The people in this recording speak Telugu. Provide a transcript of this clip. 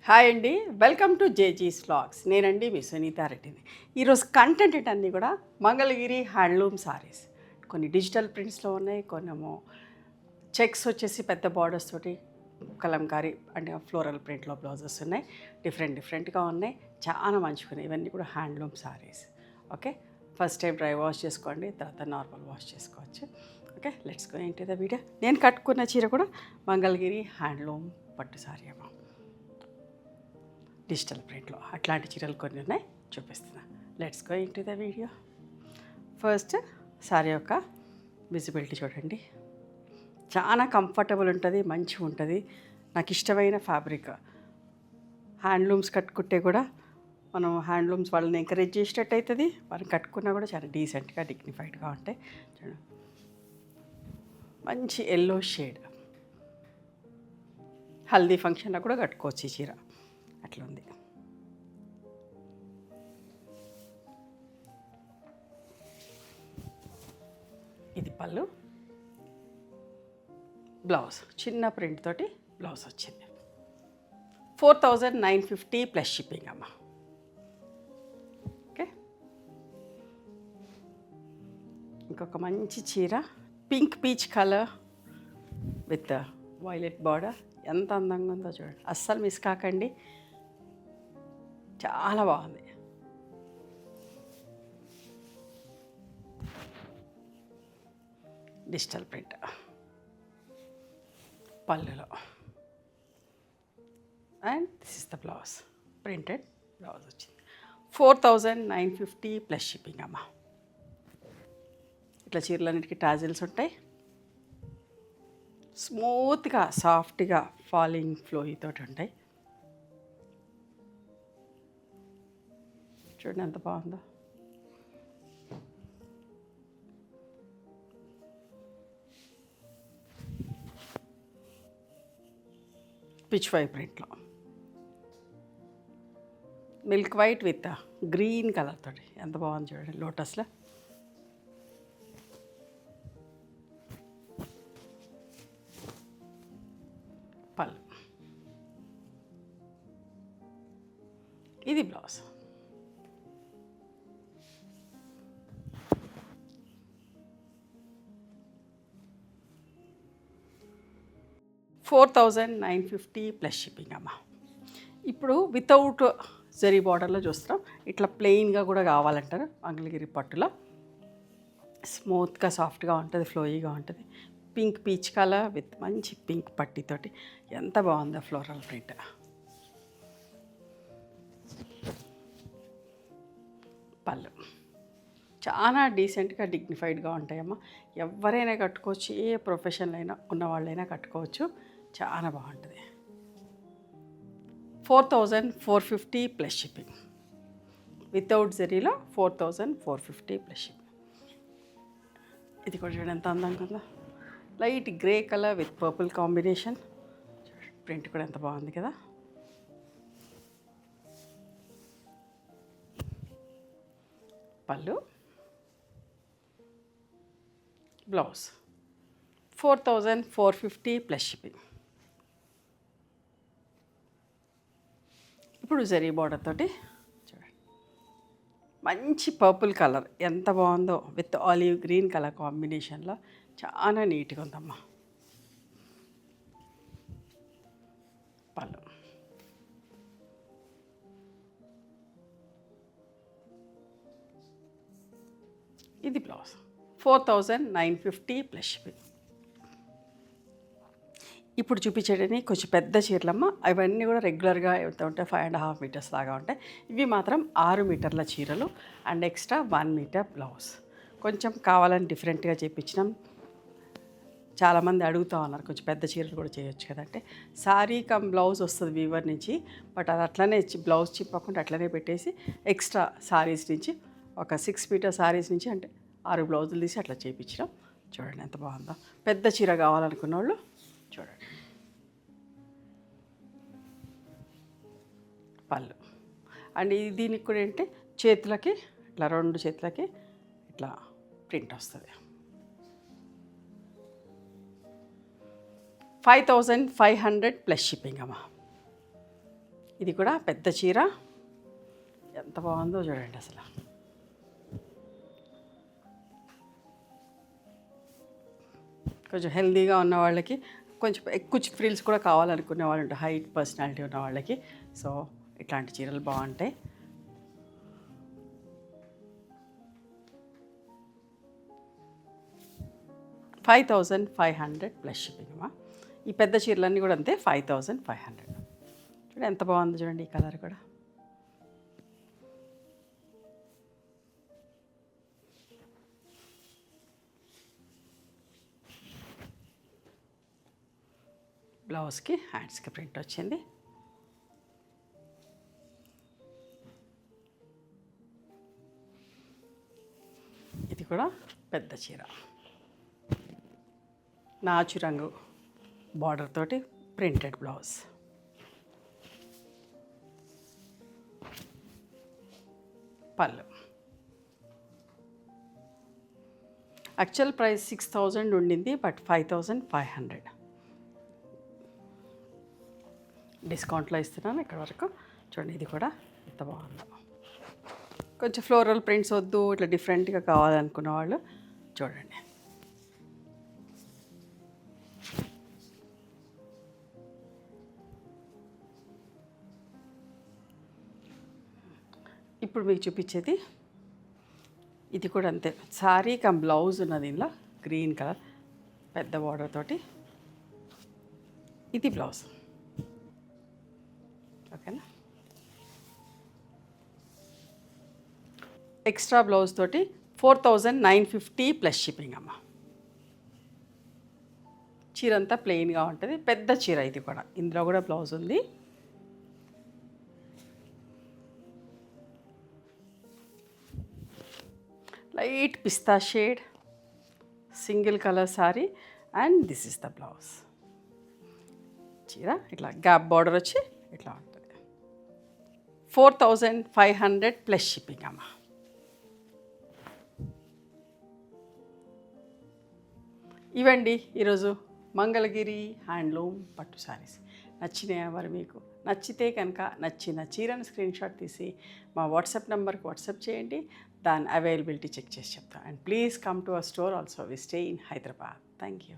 హాయ్ అండి, వెల్కమ్ టు జేజీస్ వ్లాగ్స్. నేనండి మీ సునీతారెడ్డిని. ఈరోజు కంటెంట్ అన్నీ కూడా మంగళగిరి హ్యాండ్లూమ్ సారీస్. కొన్ని డిజిటల్ ప్రింట్స్లో ఉన్నాయి, కొన్నేమో చెక్స్ వచ్చేసి పెద్ద బార్డర్స్ తోటి కలంకారీ అంటే ఫ్లోరల్ ప్రింట్లో బ్లౌజెస్ ఉన్నాయి. డిఫరెంట్గా ఉన్నాయి, చాలా మంచిగా. ఇవన్నీ కూడా handloom saris. Okay, first time dry wash చేసుకోండి, తర్వాత నార్మల్ వాష్ చేసుకోవచ్చు. Okay, let's go into the video. నేను కట్టుకున్న చీర కూడా మంగళగిరి హ్యాండ్లూమ్ పట్టు సారీ అమ్మ, డిజిటల్ ప్రింట్లో. అట్లాంటి చీరలు కొన్ని ఉన్నాయి, చూపిస్తున్నా. Let's go into the video. First sorry యొక్క విజిబిలిటీ చూడండి, చాలా కంఫర్టబుల్ ఉంటుంది, మంచిగా ఉంటుంది. నాకు ఇష్టమైన ఫ్యాబ్రిక్. హ్యాండ్లూమ్స్ కట్టుకుంటే కూడా మనం హ్యాండ్లూమ్స్ వాళ్ళని ఎంకరేజ్ చేసేటట్టు అవుతుంది, మనం కట్టుకున్నా కూడా చాలా డీసెంట్గా డిగ్నిఫైడ్గా ఉంటాయి. చూడండి, మంచి ఎల్లో షేడ్, హల్దీ ఫంక్షన్లో కూడా కట్టుకోవచ్చు ఈ చీర, అట్లా ఉంది. ఇది పళ్ళు, బ్లౌజ్ చిన్న ప్రింట్ తోటి బ్లౌజ్ వచ్చింది. 4950 ప్లస్ షిప్పింగ్ అమ్మ. ఓకే, ఇంకొక మంచి చీర, pink peach colour with violet border. ఎంత అందంగా ఉందో చూడండి, అస్సలు మిస్ కాకండి, చాలా బాగుంది. డిజిటల్ ప్రింట్ పళ్ళులో, and this is the blouse, printed blouse వచ్చింది. 4950 ప్లస్ షిప్పింగ్ అమ్మ. ఇట్లా చీరలన్నిటికీ టాజిల్స్ ఉంటాయి, స్మూత్గా సాఫ్ట్గా ఫాలింగ్ ఫ్లోయితో ఉంటాయి. చూడండి ఎంత బాగుందో. పిచ్ వై ప్రింట్లో, milk white with green colour తోటి ఎంత బాగుంది చూడండి, లోటస్లో. పళ్ళు, ఇది బ్లౌజ్. $4950 ప్లస్ షిప్పింగ్ అమ్మ. ఇప్పుడు వితౌట్ జరీ బార్డర్లో చూస్తాం, ఇట్లా ప్లెయిన్గా కూడా కావాలంటారు. మంగళగిరి పట్టులో స్మూత్గా సాఫ్ట్గా ఉంటుంది, ఫ్లోయీగా ఉంటుంది. పింక్ పీచ్ కలర్ విత్ మంచి పింక్ పట్టితోటి ఎంత బాగుందో ఫ్లోరల్ ప్రింట్. పళ్ళు చాలా డీసెంట్గా డిగ్నిఫైడ్గా ఉంటాయమ్మా. ఎవరైనా కట్టుకోవచ్చు, ఏ ప్రొఫెషన్లో అయినా ఉన్నవాళ్ళైనా కట్టుకోవచ్చు, చాలా బాగుంటుంది. 4450 ప్లస్ షిప్పింగ్. వితౌట్ జరీలో 4450 ప్లస్ షిప్పింగ్. ఇది కూడా చూడండి ఎంత అందంగా ఉందో, light grey colour with purple combination. Print కూడా ఎంత బాగుంది కదా. పళ్ళు, బ్లౌజ్. 4450 plus shipping. ఇప్పుడు జరీ బార్డర్ తోటి చూడండి, మంచి పర్పుల్ కలర్ ఎంత బాగుందో విత్ ఆలివ్ గ్రీన్ కలర్ కాంబినేషన్లో, చాలా నీట్గా ఉందమ్మా. పళ్ళు, ఇది బ్లౌజ్. 4950 plus shipping. ఇప్పుడు చూపించేటని కొంచెం పెద్ద చీరలమ్మ. అవన్నీ కూడా రెగ్యులర్గా ఎంత ఉంటాయి, 5.5 మీటర్స్ లాగా ఉంటాయి. ఇవి మాత్రం 6 మీటర్ల చీరలు అండ్ ఎక్స్ట్రా 1 మీటర్ బ్లౌజ్. కొంచెం కావాలని డిఫరెంట్గా చేయించినాం. చాలామంది అడుగుతూ ఉన్నారు, కొంచెం పెద్ద చీరలు కూడా చేయొచ్చు కదంటే, సారీ కమ్ బ్లౌజ్ వస్తుంది వీవర్ నుంచి, బట్ అది అట్లనే బ్లౌజ్ చిప్పకుండా అట్లనే పెట్టేసి ఎక్స్ట్రా సారీస్ నుంచి ఒక 6 మీటర్ సారీస్ నుంచి అంటే 6 బ్లౌజులు తీసి అట్లా చేయించినాం. చూడండి ఎంత బాగుందో. పెద్ద చీర కావాలనుకున్న వాళ్ళు చూడండి. పళ్ళు, అండ్ దీనికి కూడా ఏంటంటే చేతులకి ఇట్లా 2 చేతులకి ఇట్లా ప్రింట్ వస్తుంది. 5500 ప్లస్ షిప్పింగ్ అమ్మా. ఇది కూడా పెద్ద చీర, ఎంత బాగుందో చూడండి అసలు. కొంచెం హెల్తీగా ఉన్న వాళ్ళకి, కొంచెం ఎక్కువ ఫ్రిల్స్ కూడా కావాలనుకునే వాళ్ళు ఉంటారు, హైట్ పర్సనాలిటీ ఉన్న వాళ్ళకి. సో ఇట్లాంటి చీరలు బాగుంటాయి. $5,500 ప్లస్ షిప్పింగ్ అమ్మా. ఈ పెద్ద చీరలన్నీ కూడా అంతే, 5,500. చూడండి ఎంత బాగుందో చూడండి, ఈ కలర్ కూడా. బ్లౌజ్కి హ్యాండ్స్కి ప్రింట్ వచ్చింది. ఇది కూడా పెద్ద చీర, నాచు రంగు బార్డర్ తోటి ప్రింటెడ్ బ్లౌజ్. పళ్ళు. యాక్చువల్ ప్రైస్ 6,000 ఉండింది, బట్ 5,500 డిస్కౌంట్లో ఇస్తున్నాను ఇక్కడ వరకు. చూడండి ఇది కూడా ఎంత బాగుందో. కొంచెం ఫ్లోరల్ ప్రింట్స్ వద్దు, ఇట్లా డిఫరెంట్గా కావాలనుకున్న వాళ్ళు చూడండి. ఇప్పుడు మీకు చూపించేది ఇది కూడా అంతే, సారీ కమ్ బ్లౌజ్ ఉన్నది ఇందులో, గ్రీన్ కలర్ పెద్ద బార్డర్ తోటి. ఇది బ్లౌజ్, ఓకేనా. ఎక్స్ట్రా బ్లౌజ్ తోటి 4,950 ప్లస్ షిప్పింగ్ అమ్మ. చీర అంతా ప్లెయిన్గా ఉంటుంది, పెద్ద చీర ఇది కూడా. ఇందులో కూడా బ్లౌజ్ ఉంది. Light pista shade, single colour sorry, and this is the blouse. చీర ఇట్లా గ్యాప్ బార్డర్ వచ్చి ఇట్లా ఉంటుంది. 4,500 ప్లస్ షిప్పింగ్ అమ్మ. ఇవండి ఈరోజు మంగళగిరి హ్యాండ్లూమ్ పట్టు శారీస్. నచ్చినాయా మరి మీకు? నచ్చితే కనుక నచ్చిన చీరను స్క్రీన్ షాట్ తీసి మా వాట్సాప్ నెంబర్కి వాట్సాప్ చేయండి, దాని అవైలబిలిటీ చెక్ చేసి చెప్తాను. And please come to our store also. We stay in Hyderabad. Thank you.